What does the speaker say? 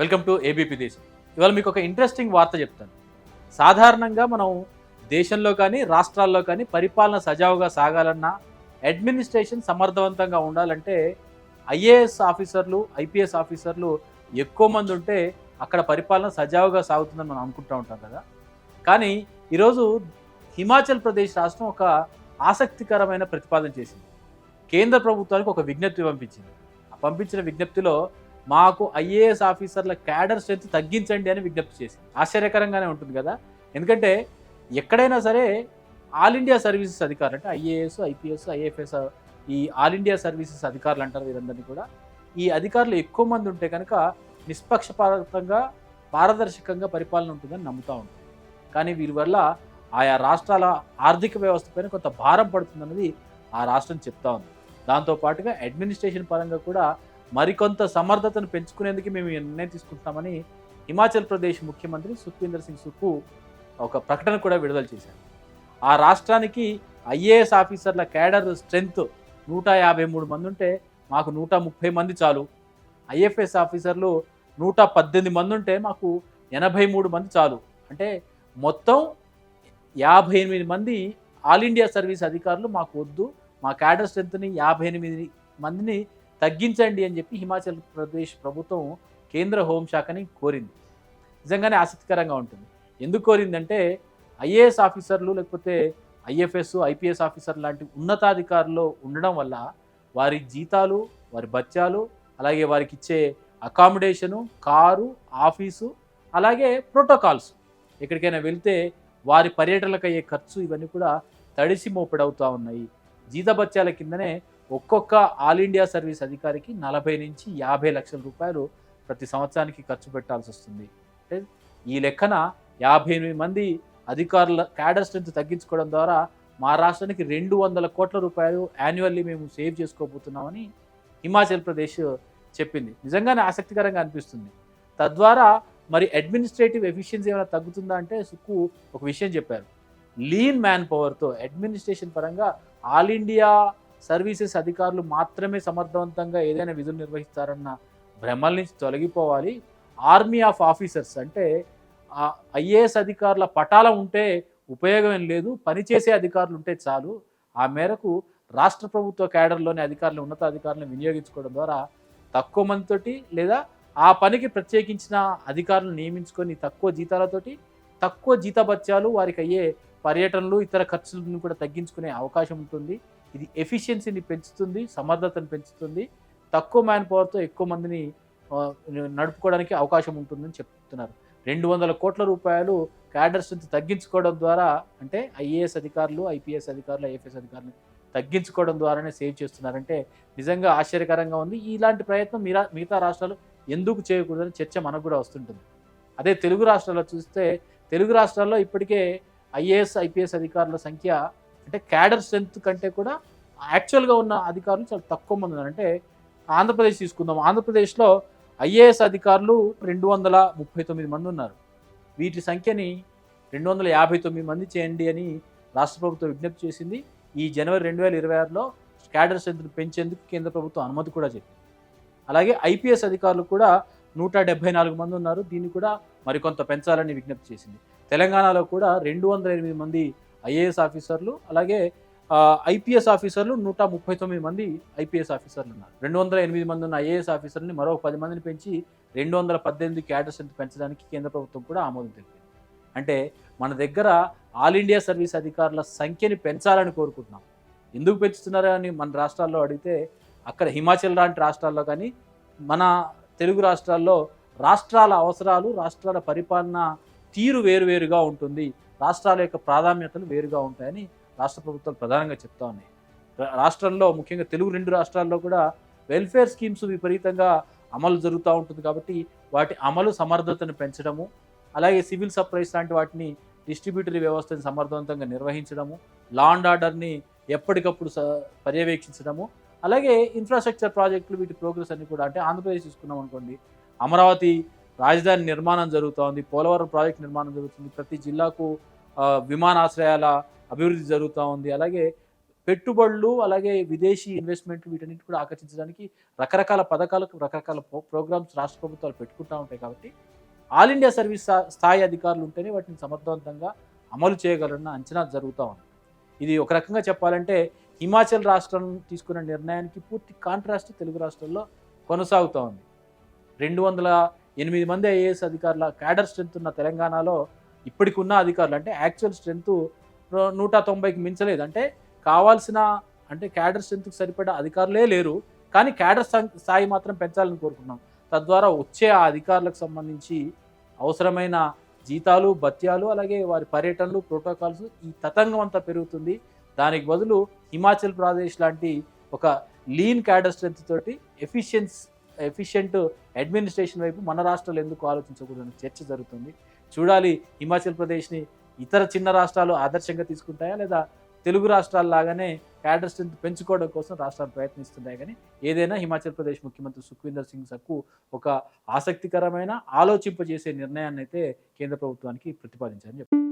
Welcome to ABP దేశం. ఇవాళ మీకు ఒక ఇంట్రెస్టింగ్ వార్త చెప్తాను. సాధారణంగా మనం దేశంలో కానీ రాష్ట్రాల్లో కానీ పరిపాలన సజావుగా సాగాలన్నా, అడ్మినిస్ట్రేషన్ సమర్థవంతంగా ఉండాలంటే ఐఏఎస్ ఆఫీసర్లు, ఐపీఎస్ ఆఫీసర్లు ఎక్కువ మంది ఉంటే అక్కడ పరిపాలన సజావుగా సాగుతుందని మనం అనుకుంటూ ఉంటాం కదా. కానీ ఈరోజు హిమాచల్ ప్రదేశ్ రాష్ట్రం ఒక ఆసక్తికరమైన ప్రతిపాదన చేసింది. కేంద్ర ప్రభుత్వానికి ఒక విజ్ఞప్తి పంపించింది. ఆ పంపించిన విజ్ఞప్తిలో మాకు ఐఏఎస్ ఆఫీసర్ల క్యాడర్ స్ట్రెంత్ తగ్గించండి అని విజ్ఞప్తి చేసింది. ఆశ్చర్యకరంగానే ఉంటుంది కదా. ఎందుకంటే ఎక్కడైనా సరే ఆల్ ఇండియా సర్వీసెస్ అధికారులు అంటే ఐఏఎస్, ఐపీఎస్, ఐఎఫ్ఎస్, ఈ ఆల్ ఇండియా సర్వీసెస్ అధికారులు అంటారు వీరందరినీ కూడా. ఈ అధికారులు ఎక్కువ మంది ఉంటే కనుక నిష్పక్షపాతంగా, పారదర్శకంగా పరిపాలన ఉంటుందని నమ్ముతూ ఉంటాం. కానీ వీరి వల్ల ఆయా రాష్ట్రాల ఆర్థిక వ్యవస్థ పైన కొంత భారం పడుతుందన్నది ఆ రాష్ట్రం చెప్తా ఉంది. దాంతోపాటుగా అడ్మినిస్ట్రేషన్ పరంగా కూడా మరికొంత సమర్థతను పెంచుకునేందుకు మేము నిర్ణయం తీసుకుంటామని హిమాచల్ ప్రదేశ్ ముఖ్యమంత్రి సుఖ్వీందర్ సింగ్ సుక్కు ఒక ప్రకటన కూడా విడుదల చేశారు. ఆ రాష్ట్రానికి ఐఏఎస్ ఆఫీసర్ల క్యాడర్ స్ట్రెంత్ 153 మంది ఉంటే మాకు 130 మంది చాలు. ఐఎఫ్ఎస్ ఆఫీసర్లు 118 మంది ఉంటే మాకు 83 మంది చాలు. అంటే మొత్తం 58 మంది ఆల్ ఇండియా సర్వీస్ అధికారులు మాకు వద్దు, మా క్యాడర్ స్ట్రెంత్ని 58 మందిని తగ్గించండి అని చెప్పి హిమాచల్ ప్రదేశ్ ప్రభుత్వం కేంద్ర హోంశాఖని కోరింది. నిజంగానే ఆసక్తికరంగా ఉంటుంది. ఎందుకు కోరిందంటే ఐఏఎస్ ఆఫీసర్లు లేకపోతే ఐఎఫ్ఎస్, ఐపీఎస్ ఆఫీసర్ లాంటి ఉన్నతాధికారులు ఉండడం వల్ల వారి జీతాలు, వారి బత్యాలు, అలాగే వారికి ఇచ్చే అకామిడేషను, కారు, ఆఫీసు, అలాగే ప్రోటోకాల్స్, ఎక్కడికైనా వెళ్తే వారి పర్యటనలకు అయ్యే ఖర్చు ఇవన్నీ కూడా తడిసి మోపెడవుతూ ఉన్నాయి. జీతభత్యాల కిందనే ఒక్కొక్క ఆల్ ఇండియా సర్వీస్ అధికారికి 40 నుంచి 50 లక్షల రూపాయలు ప్రతి సంవత్సరానికి ఖర్చు పెట్టాల్సి వస్తుంది. అంటే ఈ లెక్కన 58 మంది అధికారుల క్యాడర్ స్ట్రెంత్ తగ్గించుకోవడం ద్వారా మా రాష్ట్రానికి 200 కోట్ల రూపాయలు యాన్యువల్లీ మేము సేవ్ చేసుకోబోతున్నామని హిమాచల్ ప్రదేశ్ చెప్పింది. నిజంగానే ఆసక్తికరంగా అనిపిస్తుంది. తద్వారా మరి అడ్మినిస్ట్రేటివ్ ఎఫిషియన్సీ ఏమైనా తగ్గుతుందా అంటే సుక్కు ఒక విషయం చెప్పారు. లీన్ మ్యాన్ పవర్తో అడ్మినిస్ట్రేషన్ పరంగా ఆల్ ఇండియా సర్వీసెస్ అధికారులు మాత్రమే సమర్థవంతంగా ఏదైనా విధులు నిర్వహిస్తారన్న భ్రమల నుంచి తొలగిపోవాలి. ఆర్మీ ఆఫ్ ఆఫీసర్స్ అంటే ఐఏఎస్ అధికారుల పటాలం ఉంటే ఉపయోగం ఏం లేదు, పనిచేసే అధికారులు ఉంటే చాలు. ఆ మేరకు రాష్ట్ర ప్రభుత్వ క్యాడర్లోని అధికారులు, ఉన్నతాధికారులను వినియోగించుకోవడం ద్వారా తక్కువ మందితోటి లేదా ఆ పనికి ప్రత్యేకించిన అధికారులను నియమించుకొని తక్కువ జీతాలతోటి, తక్కువ జీతభత్యాలు, వారికి అయ్యే పర్యటనలు, ఇతర ఖర్చులను కూడా తగ్గించుకునే అవకాశం ఉంటుంది. ఇది ఎఫిషియన్సీని పెంచుతుంది, సమర్థతను పెంచుతుంది, తక్కువ మ్యాన్ పవర్తో ఎక్కువ మందిని నడుపుకోవడానికి అవకాశం ఉంటుందని చెప్తున్నారు. 200 కోట్ల రూపాయలు క్యాడర్ స్ట్రెంత్ తగ్గించుకోవడం ద్వారా, అంటే ఐఏఎస్ అధికారులు, ఐపీఎస్ అధికారులు, ఐఎఫ్ఎస్ అధికారులు తగ్గించుకోవడం ద్వారానే సేవ్ చేస్తున్నారంటే నిజంగా ఆశ్చర్యకరంగా ఉంది. ఇలాంటి ప్రయత్నం మిగతా రాష్ట్రాలు ఎందుకు చేయకూడదని చర్చ మనకు కూడా వస్తుంటుంది. అదే తెలుగు రాష్ట్రాల్లో చూస్తే, తెలుగు రాష్ట్రాల్లో ఇప్పటికే ఐఏఎస్, ఐపీఎస్ అధికారుల సంఖ్య అంటే క్యాడర్ స్ట్రెంత్ కంటే కూడా యాక్చువల్గా ఉన్న అధికారులు చాలా తక్కువ మంది ఉన్నారు. అంటే ఆంధ్రప్రదేశ్ తీసుకుందాం. ఆంధ్రప్రదేశ్లో ఐఏఎస్ అధికారులు 239 మంది ఉన్నారు. వీటి సంఖ్యని 259 మంది చేయండి అని రాష్ట్ర ప్రభుత్వం విజ్ఞప్తి చేసింది. ఈ జనవరి 2026లో క్యాడర్ స్ట్రెంత్ను పెంచేందుకు కేంద్ర ప్రభుత్వం అనుమతి కూడా చెప్పింది. అలాగే ఐపీఎస్ అధికారులు కూడా 174 మంది ఉన్నారు. దీన్ని కూడా మరికొంత పెంచాలని విజ్ఞప్తి చేసింది. తెలంగాణలో కూడా 208 మంది ఐఏఎస్ ఆఫీసర్లు, అలాగే ఐపీఎస్ ఆఫీసర్లు 139 మంది ఐపీఎస్ ఆఫీసర్లు ఉన్నారు. 208 మంది ఉన్న ఐఏఎస్ ఆఫీసర్ని మరో 10 మందిని పెంచి 218 క్యాడర్ స్ట్రెంత్ పెంచడానికి కేంద్ర ప్రభుత్వం కూడా ఆమోదం తెలిపింది. అంటే మన దగ్గర ఆల్ ఇండియా సర్వీస్ అధికారుల సంఖ్యని పెంచాలని కోరుకుంటున్నాం. ఎందుకు పెంచుతున్నారా అని మన రాష్ట్రాల్లో అడిగితే, అక్కడ హిమాచల్ లాంటి రాష్ట్రాల్లో కానీ మన తెలుగు రాష్ట్రాల్లో రాష్ట్రాల అవసరాలు, రాష్ట్రాల పరిపాలన తీరు వేరువేరుగా ఉంటుంది, రాష్ట్రాల యొక్క ప్రాధాన్యతలు వేరుగా ఉంటాయని రాష్ట్ర ప్రభుత్వాలు ప్రధానంగా చెప్తా ఉన్నాయి. రాష్ట్రంలో ముఖ్యంగా తెలుగు 2 రాష్ట్రాల్లో కూడా వెల్ఫేర్ స్కీమ్స్ విపరీతంగా అమలు జరుగుతూ ఉంటుంది. కాబట్టి వాటి అమలు సమర్థతను పెంచడము, అలాగే సివిల్ సప్లైస్ లాంటి వాటిని డిస్ట్రిబ్యూటరీ వ్యవస్థను సమర్థవంతంగా నిర్వహించడము, లా అండ్ ఆర్డర్ని ఎప్పటికప్పుడు పర్యవేక్షించడము, అలాగే ఇన్ఫ్రాస్ట్రక్చర్ ప్రాజెక్టులు, వీటి ప్రోగ్రెస్ అన్ని కూడా, అంటే ఆంధ్రప్రదేశ్ తీసుకున్నాం అనుకోండి, అమరావతి రాజధాని నిర్మాణం జరుగుతోంది, పోలవరం ప్రాజెక్ట్ నిర్మాణం జరుగుతుంది, ప్రతి జిల్లాకు విమానాశ్రయాల అభివృద్ధి జరుగుతూ ఉంది, అలాగే పెట్టుబడులు అలాగే విదేశీ ఇన్వెస్ట్మెంట్ వీటన్నిటి కూడా ఆకర్షించడానికి రకరకాల పథకాలకు రకరకాల ప్రోగ్రామ్స్ రాష్ట్ర ప్రభుత్వాలు పెట్టుకుంటూ ఉంటాయి. కాబట్టి ఆల్ ఇండియా సర్వీస్ స్థాయి అధికారులు ఉంటేనే వాటిని సమర్థవంతంగా అమలు చేయగలరన్న అంచనా జరుగుతూ ఉంది. ఇది ఒక రకంగా చెప్పాలంటే హిమాచల్ రాష్ట్రం తీసుకున్న నిర్ణయానికి పూర్తి కాంట్రాస్ట్ తెలుగు రాష్ట్రాల్లో కొనసాగుతూ ఉంది. 208 మంది ఐఏఎస్ అధికారుల క్యాడర్ స్ట్రెంత్ ఉన్న తెలంగాణలో ఇప్పటికి ఉన్న అధికారులు అంటే యాక్చువల్ స్ట్రెంత్ 190కి మించలేదు. అంటే కావాల్సిన అంటే క్యాడర్ స్ట్రెంత్కి సరిపడా అధికారులే లేరు. కానీ క్యాడర్ స్థాయి మాత్రం పెంచాలని కోరుకున్నాం. తద్వారా వచ్చే ఆ అధికారులకు సంబంధించి అవసరమైన జీతాలు, భత్యాలు అలాగే వారి పర్యటనలు, ప్రోటోకాల్స్ ఈ తతంగం అంతా పెరుగుతుంది. దానికి బదులు హిమాచల్ ప్రదేశ్ లాంటి ఒక లీన్ క్యాడర్ స్ట్రెంత్ తోటి ఎఫిషియెంట్ అడ్మినిస్ట్రేషన్ వైపు మన రాష్ట్రాలు ఎందుకు ఆలోచించకూడదని చర్చ జరుగుతుంది. చూడాలి హిమాచల్ ప్రదేశ్ని ఇతర చిన్న రాష్ట్రాలు ఆదర్శంగా తీసుకుంటాయా లేదా తెలుగు రాష్ట్రాల లాగానే క్యాడర్ స్ట్రెంత్ పెంచుకోవడం కోసం రాష్ట్రాలు ప్రయత్నిస్తున్నాయి. కానీ ఏదైనా హిమాచల్ ప్రదేశ్ ముఖ్యమంత్రి సుఖ్వీందర్ సింగ్ సక్కు ఒక ఆసక్తికరమైన ఆలోచింపజేసే నిర్ణయాన్ని అయితే కేంద్ర ప్రభుత్వానికి ప్రతిపాదించారని చెప్పారు.